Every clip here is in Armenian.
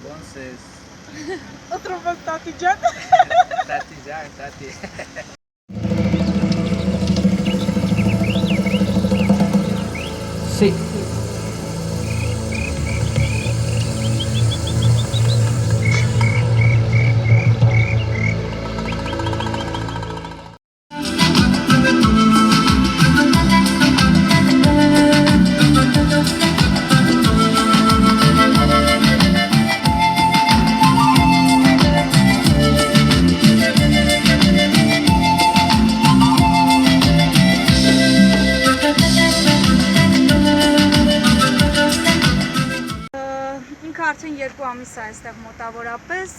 Entonces, Otro más Tati Jan. Tati Jan, Tati. Sí. Արդեն 2 ամիս է այստեղ մոտավորապես,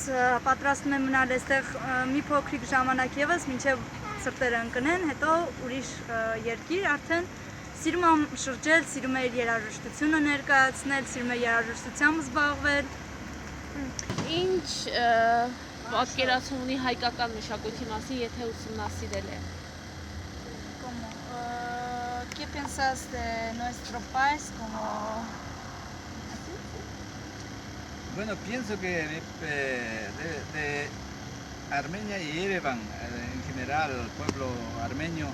պատրաստում եմ մնալ այստեղ մի փոքրիկ ժամանակ ևս, մինչև սրտերը ընկնեն, հետո ուրիշ երկիր, արդեն սիրում եմ շրջել, սիրում եմ երաժշտությունը ներկայացնել, սիրում եմ երաժշտությամբ զբաղվել։ Ինչ պատկերացում ունի հայկական մշակույթի մասին, եթե ուսումնասիրել է։ ¿Qué piensas de nuestro país como Bueno, pienso que de Armenia y Yerevan, en general, el pueblo armenio,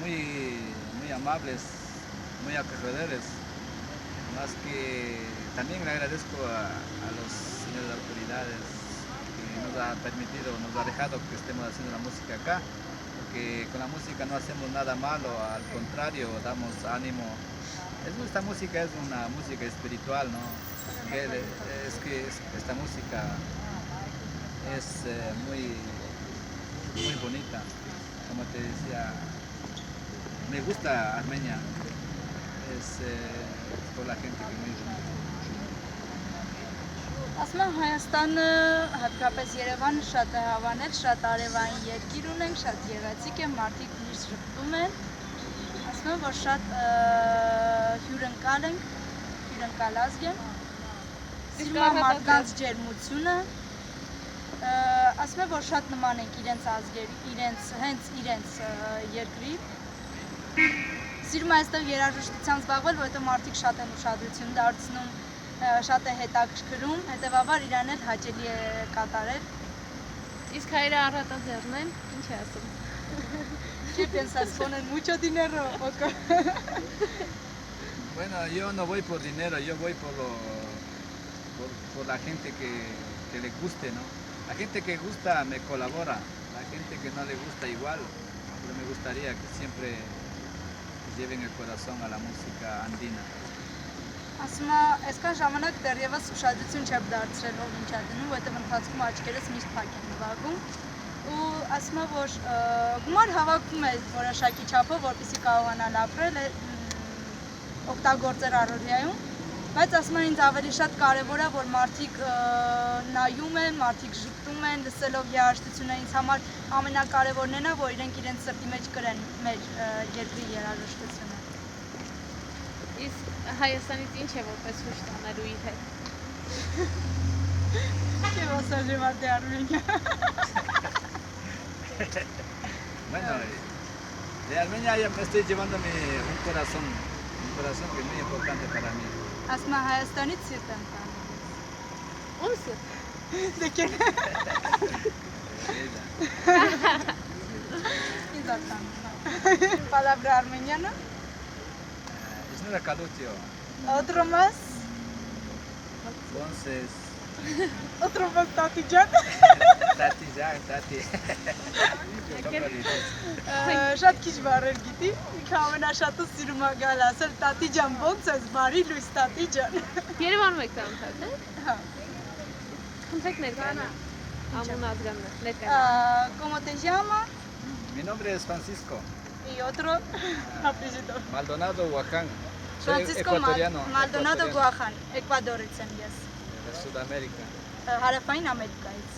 muy amables, muy acogedores. Más que también le agradezco a los señores autoridades que nos ha permitido, nos ha dejado que estemos haciendo la música acá, porque con la música no hacemos nada malo, al contrario, damos ánimo. Esta música es una música espiritual, ¿no? Es que esta música es muy bonita. Como te decía, me gusta Armenia. Es por la gente que muy bonita. Ասում եմ Հայաստանը, հատկապես Երևանը շատ է հավանել, շատ արևային երկիր ունենք, շատ գեղեցիկ է, մարդիկ միշտ շփվում են։ Ասում եմ, որ շատ հյուրընկալ ենք, հյուրընկալ ազգ են։ Սիրում եմ մարդկանց ջերմությունը։ Ասում եմ, որ շատ նման ենք իրենց ազգերի, հենց իրենց երկրի։ Սիրում եմ այստեղ երաժշտությամբ զբաղվել, որովհետև մարդիկ շատ են ուշադրություն դարձնում, շատ է հետաքրքրում, հետևաբար իրան էլ հաճելի է կատարել։ Իսկ հայերը առատաձեռն են, ինչ է ասում։ ¿Qué piensas? ¿Ponen mucho dinero? Bueno, yo no voy por dinero, yo voy por la gente que le guste, ¿no? La gente que gusta me colabora, la gente que no le gusta igual, pero me gustaría que siempre lleven el corazón a la música andina. Ասում եմ, այսքան ժամանակ դեռևս ուշադրություն չեմ դարձրել ով ինչ է դնում, որովհետև ընթացքում աչքերս միշտ փակ են նվագում։ Ու ասում եմ, որ գումար հավաքում է որոշակի չափով, որպեսզի կարողանալ ապրել, օգտագործել առօրյայում, բայց ասում եմ, ինձ ավելի շատ կարևոր է, որ մարդիկ նայում են, մարդիկ ժպտում են, լսելով երաժշտությունը, ինձ համար ամենակարևորն է, որ իրենք իրենց սրտի մեջ կրեն մեր երկրի երաժշտությունը։ Իսկ Հայաստանից ինչ է որպես հույս տանելու իր հետ։ ¿Qué vas a llevar de Armenia? Bueno, de Armenia ya me estoy llevando un corazón que es muy importante para mí. Ասում եմ, Հայաստանից սիրտ եմ տանում։ Ում սիրտ։ Դե կեն։ Ella. Ինձ ատանում։ Palabra armeniana. Es una calutio. Otro más. Entonces, Otro más Tati Jan. Tati Jan, Tati. Շատ քիչ բառեր գիտի, ինքը ամենաշատը սիրում է գալ ասել Տատի ջան, ո՞նց ես, բարի լույս Տատի ջան։ Երևանում եք ծանոթ, թե։ Հա։ Խնդրեք ներկայանալ։ Ամուն ազգանն ներկայանալ։ ¿Cómo te llamas? Mi nombre es Francisco Y otro apellido. Maldonado Huaján. Soy Francisco ecuatoriano. Maldonado ecuatoriano, Guajan, Էկվադորից եմ ես։ De Sudamérica. Հարավային Ամերիկայից։